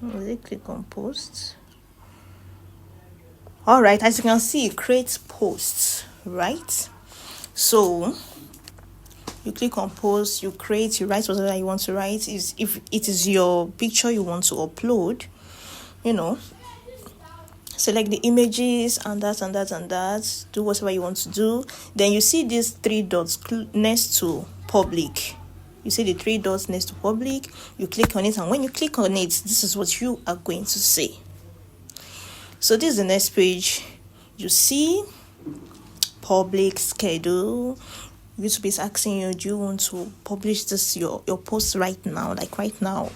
Click on post. All right, as you can see, create posts, right? So you click on post, you create, you write whatever you want to write. Is if it is your picture you want to upload, select the images and that and that and that, do whatever you want to do. Then you see these three dots next to public. You see the three dots next to public, you click on it, and when you click on it, this is what you are going to see. So this is the next page. You see public schedule. YouTube is asking you, do you want to publish this your post right now,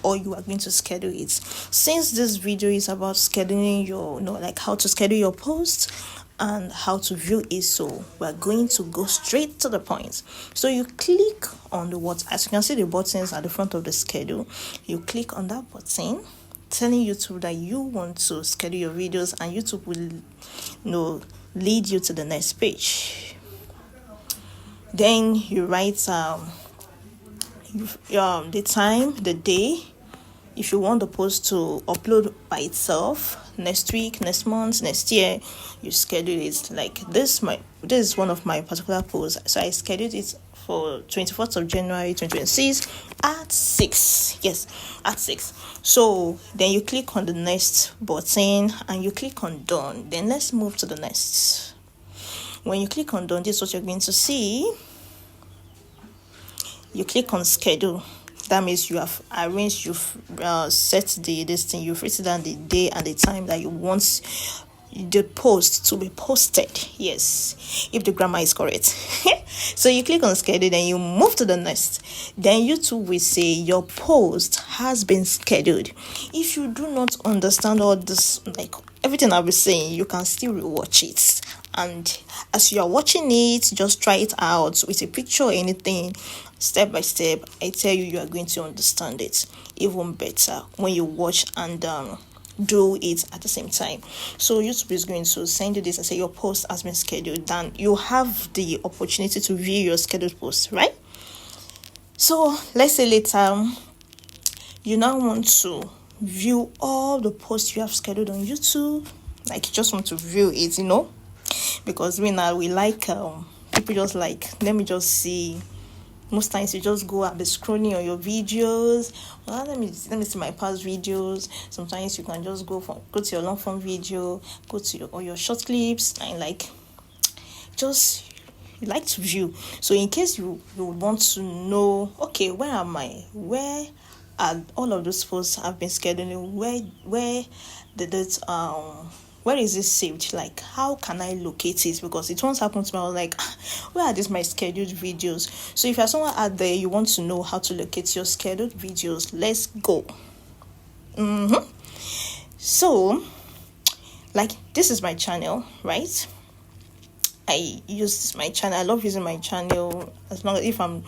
or you are going to schedule it? Since this video is about scheduling your, like how to schedule your post and how to view it, so we're going to go straight to the point. So you click on as you can see, the buttons at the front of the schedule. You click on that button, telling YouTube that you want to schedule your videos, and YouTube will lead you to the next page. Then you write the time, the day. If you want the post to upload by itself next week, next month, next year, you schedule it. Like this is one of my particular posts. So I scheduled it for 24th of January 2026 at 6. Yes, at 6. So then you click on the next button and you click on done. Then let's move to the next. When you click on done, this is what you're going to see. You click on schedule. That means you have arranged, you've set this thing, you've written down the day and the time that you want the post to be posted. Yes, if the grammar is correct. So you click on schedule, then you move to the next. Then YouTube will say your post has been scheduled. If you do not understand all this, like everything I'll be saying, you can still rewatch it. And as you are watching it, just try it out with a picture or anything, step by step. I tell you, you are going to understand it even better when you watch and do it at the same time. So YouTube is going to send you this and say your post has been scheduled. Then you have the opportunity to view your scheduled post, right? So let's say later you now want to view all the posts you have scheduled on YouTube. Like you just want to view it, because we like people just like, let me just see. Most times you just go and be scrolling on your videos. Well, let me see my past videos. Sometimes you can just go to your long form video, go to your short clips, and you like to view. So in case you want to know, okay, where am I? Where are all of those posts have been scheduled? Where did it where is it saved? Like, how can I locate it? Because it once happened to me, I was like, where are these my scheduled videos? So if you're someone out there, you want to know how to locate your scheduled videos, let's go. So, like, this is my channel, right? I use my channel. I love using my channel as long as if I'm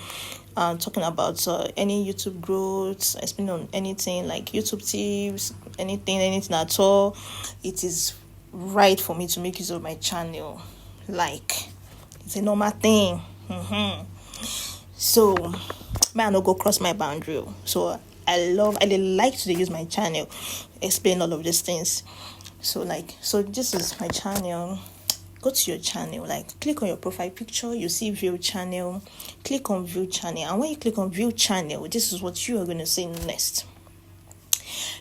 talking about any YouTube growth, I spend on anything like YouTube tips, anything at all. It is right for me to make use of my channel. Like, it's a normal thing. So may I not go cross my boundary. So I like to use my channel, explain all of these things. So this is my channel. Go to your channel, like click on your profile picture, you see view channel, click on view channel, and when you click on view channel, this is what you are going to see next.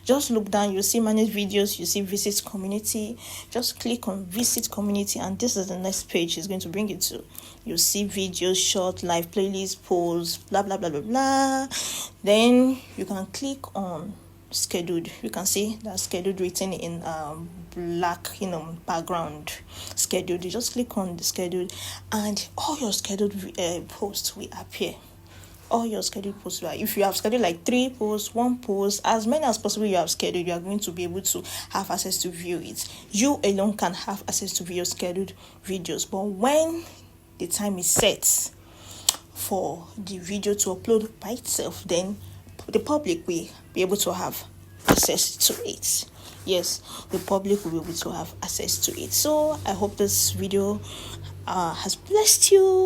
Just look down, you see manage videos, you see visit community. Just click on visit community, and this is the next page it's going to bring you to. You see videos, short, live playlist, polls, blah blah blah blah blah. Then you can click on scheduled. You can see that scheduled written in black background. Scheduled. You just click on the scheduled, and all your scheduled posts will appear. All your scheduled posts. If you have scheduled like 3 posts, 1 post, as many as possible you have scheduled, you are going to be able to have access to view it. You alone can have access to view your scheduled videos, but when the time is set for the video to upload by itself, then the public will be able to have access to it. Yes, the public will be able to have access to it. So I hope this video has blessed you.